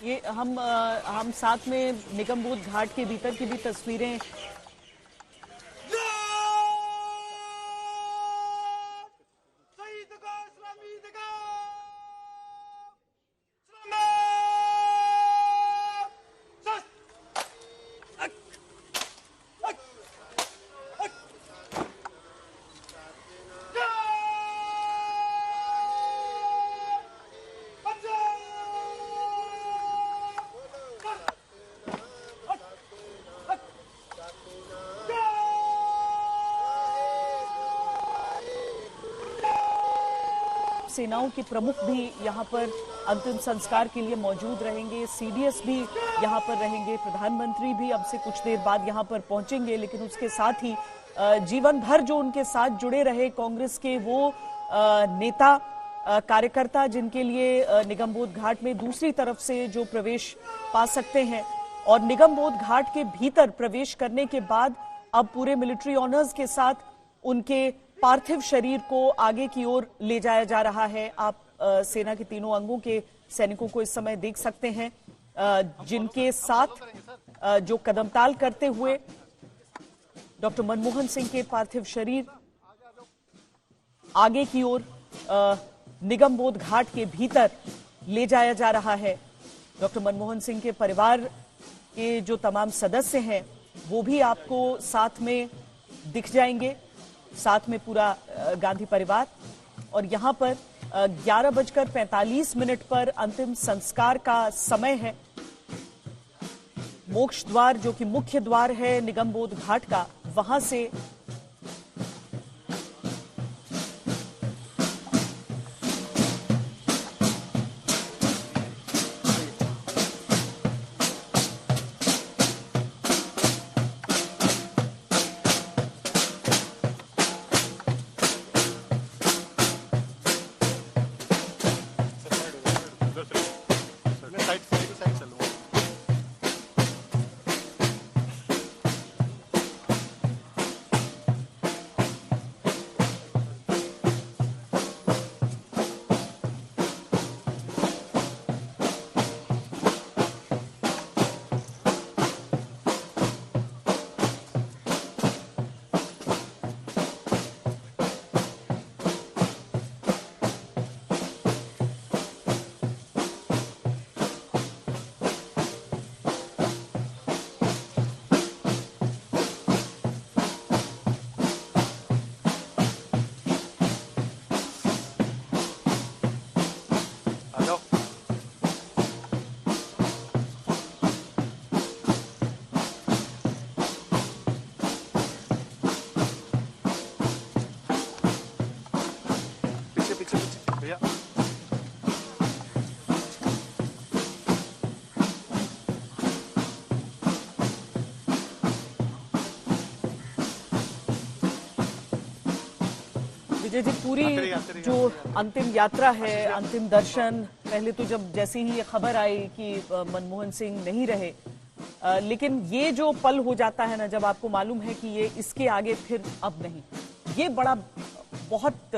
ये हम साथ में निगमबोध घाट के भीतर की भी तस्वीरें सेनाओं के प्रमुख भी यहाँ पर अंतिम संस्कार के लिए मौजूद रहेंगे। सीडीएस भी यहाँ पर रहेंगे। प्रधानमंत्री भी अब से कुछ देर बाद यहाँ पर पहुंचेंगे, लेकिन उसके साथ ही जीवन भर जो उनके साथ जुड़े रहे कांग्रेस के वो नेता कार्यकर्ता, जिनके लिए निगमबोध घाट में दूसरी तरफ से जो प्रवेश पा सकते हैं, और निगमबोध घाट के भीतर प्रवेश करने के बाद अब पूरे मिलिट्री ऑनर्स के साथ उनके पार्थिव शरीर को आगे की ओर ले जाया जा रहा है। आप सेना के तीनों अंगों के सैनिकों को इस समय देख सकते हैं, जिनके साथ जो कदमताल करते हुए डॉक्टर मनमोहन सिंह के पार्थिव शरीर आगे की ओर निगमबोध घाट के भीतर ले जाया जा रहा है। डॉक्टर मनमोहन सिंह के परिवार के जो तमाम सदस्य हैं वो भी आपको साथ में दिख जाएंगे, साथ में पूरा गांधी परिवार। और यहां पर 11:45 पर अंतिम संस्कार का समय है। मोक्ष द्वार, जो कि मुख्य द्वार है निगमबोध घाट का, वहां से विजय जी, पूरी जो अंतिम यात्रा है, अंतिम दर्शन, पहले तो जब जैसे ही ये खबर आई कि मनमोहन सिंह नहीं रहे, लेकिन ये जो पल हो जाता है ना, जब आपको मालूम है कि ये इसके आगे फिर अब नहीं, ये बड़ा बहुत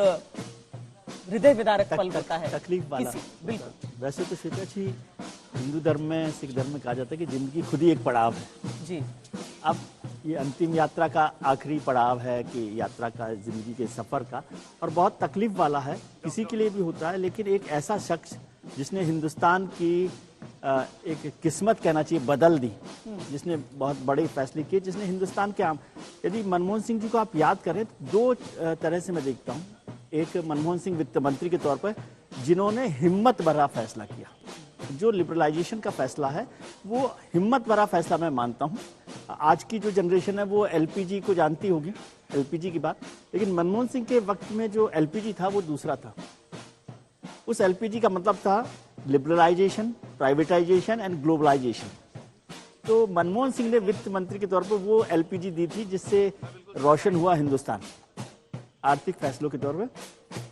हृदय विदारक पल होता है, तकलीफ वाला। बिल्कुल। वैसे तो श्वेता जी, हिंदू धर्म में, सिख धर्म में कहा जाता है कि जिंदगी खुद ही एक पड़ाव है जी। अब ये अंतिम यात्रा का आखिरी पड़ाव है कि यात्रा का, जिंदगी के सफर का, और बहुत तकलीफ वाला है, किसी के लिए भी होता है। लेकिन एक ऐसा शख्स जिसने हिंदुस्तान की एक किस्मत कहना चाहिए बदल दी, जिसने बहुत बड़े फैसले किए, जिसने हिंदुस्तान के आम, यदि मनमोहन सिंह जी को आप याद करें तो दो तरह से मैं देखता हूँ। एक मनमोहन सिंह वित्त मंत्री के तौर पर जिन्होंने हिम्मत भरा फैसला किया, जो लिबरलाइजेशन का फैसला है वो हिम्मत भरा फैसला मैं मानता हूँ। आज की जो जनरेशन है वो एलपीजी को जानती होगी, एलपीजी की बात, लेकिन मनमोहन सिंह के वक्त में जो एलपीजी था वो दूसरा था। उस एलपीजी का मतलब था लिबरलाइजेशन, प्राइवेटाइजेशन एंड ग्लोबलाइजेशन। तो मनमोहन सिंह ने वित्त मंत्री के तौर पर वो एलपीजी दी थी जिससे रोशन हुआ हिंदुस्तान आर्थिक फैसलों के तौर पर।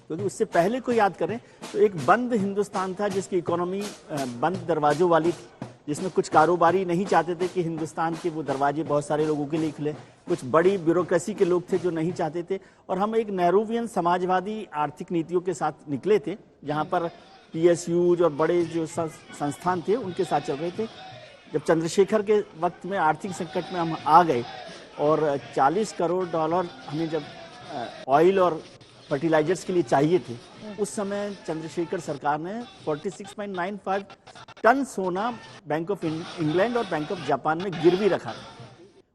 क्योंकि उससे पहले को याद करें तो एक बंद हिंदुस्तान था जिसकी इकोनॉमी बंद दरवाजों वाली थी, जिसमें कुछ कारोबारी नहीं चाहते थे कि हिंदुस्तान के वो दरवाजे बहुत सारे लोगों के लिए खुले, कुछ बड़ी ब्यूरोक्रेसी के लोग थे जो नहीं चाहते थे, और हम एक नेहरूवियन समाजवादी आर्थिक नीतियों के साथ निकले थे, जहां पर PSUs और बड़े जो संस्थान थे उनके साथ चल रहे थे। जब चंद्रशेखर के वक्त में आर्थिक संकट में हम आ गए और $40 करोड़ हमें जब ऑयल और फर्टिलाइजर्स के लिए चाहिए थे, उस समय चंद्रशेखर सरकार ने 46.95 टन सोना बैंक ऑफ इंग्लैंड और बैंक ऑफ जापान में गिरवी रखा था।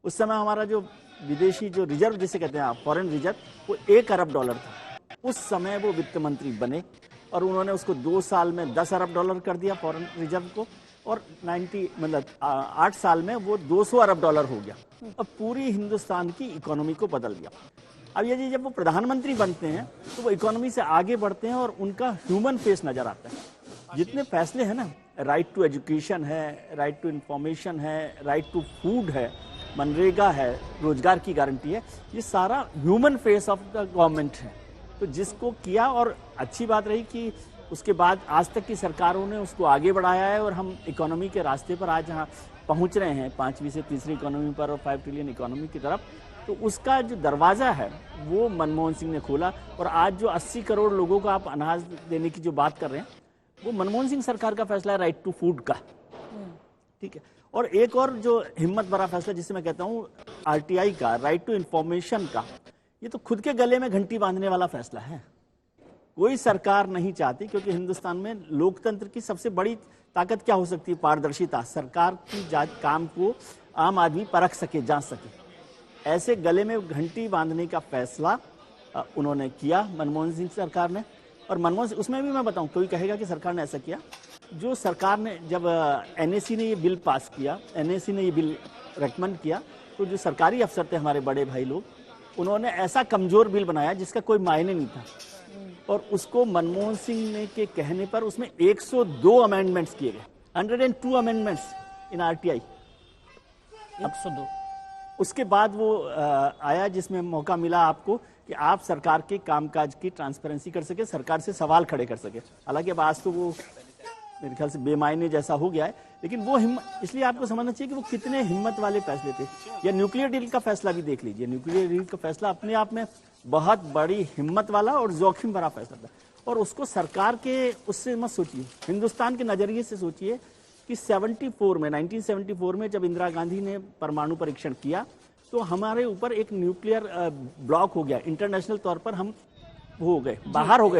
उस समय हमारा जो विदेशी जो रिजर्व जिसे कहते हैं फॉरेन रिजर्व, वो $1 अरब था। उस समय वो वित्त मंत्री बने और उन्होंने उसको 2 साल में $10 अरब कर दिया फॉरेन रिजर्व को, और 8 साल में वो $200 अरब हो गया और पूरी हिंदुस्तान की इकोनॉमी को बदल दिया। अब ये जब वो प्रधानमंत्री बनते हैं तो वो इकोनॉमी से आगे बढ़ते हैं और उनका ह्यूमन फेस नजर आता है। जितने फैसले हैं ना, राइट टू एजुकेशन है, राइट टू इंफॉर्मेशन है, राइट टू फूड है, मनरेगा है, रोजगार की गारंटी है, ये सारा human face of the government है। तो जिसको किया, और अच्छी बात रही कि उसके बाद आज तक की सरकारों ने उसको आगे बढ़ाया है और हम इकोनॉमी के रास्ते पर आज यहाँ पहुँच रहे हैं, 5वीं से तीसरी इकोनॉमी पर और 5 ट्रिलियन इकोनॉमी की तरफ। तो उसका जो दरवाजा है वो मनमोहन सिंह ने खोला, और आज जो 80 करोड़ लोगों को आप अनाज देने की जो बात कर रहे हैं, वो मनमोहन सिंह सरकार का फैसला है, राइट टू फूड का। ठीक है। और एक और जो हिम्मत भरा फैसला जिसे मैं कहता हूँ RTI का, राइट टू इंफॉर्मेशन का, ये तो खुद के गले में घंटी बांधने वाला फैसला है। कोई सरकार नहीं चाहती, क्योंकि हिंदुस्तान में लोकतंत्र की सबसे बड़ी ताकत क्या हो सकती है? पारदर्शिता। सरकार की काम को आम आदमी परख सके, जांच सके। ऐसे गले में घंटी बांधने का फैसला उन्होंने किया मनमोहन सिंह सरकार ने। और मनमोहन सिंह, उसमें भी मैं बताऊं, कोई कहेगा कि सरकार ने ऐसा किया, जो सरकार ने जब NAC ने ये बिल पास किया, NAC ने ये बिल रेकमेंड किया, तो जो सरकारी अफसर थे हमारे बड़े भाई लोग, उन्होंने ऐसा कमजोर बिल बनाया जिसका कोई मायने नहीं था, और उसको मनमोहन सिंह ने के कहने पर उसमें 102 अमेंडमेंट्स किए गए, 102 अमेंडमेंट्स इन RTI। 102। उसके बाद वो आया जिसमें मौका मिला आपको कि आप सरकार के कामकाज की ट्रांसपेरेंसी कर सके, सरकार से सवाल खड़े कर सके। हालांकि अब आज तो वो मेरे ख्याल से बेमायने जैसा हो गया है, लेकिन वो इसलिए आपको समझना चाहिए कि वो कितने हिम्मत वाले फैसले थे। या न्यूक्लियर डील का फैसला भी देख लीजिए। न्यूक्लियर डील का फैसला अपने आप में बहुत बड़ी हिम्मत वाला और जोखिम भरा फैसला था, और उसको सरकार के उससे मत सोचिए, हिंदुस्तान के नजरिए से सोचिए कि 1974 में जब इंदिरा गांधी ने परमाणु परीक्षण किया, तो हमारे ऊपर एक न्यूक्लियर ब्लॉक हो गया, इंटरनेशनल तौर पर हम हो गए, बाहर हो गए।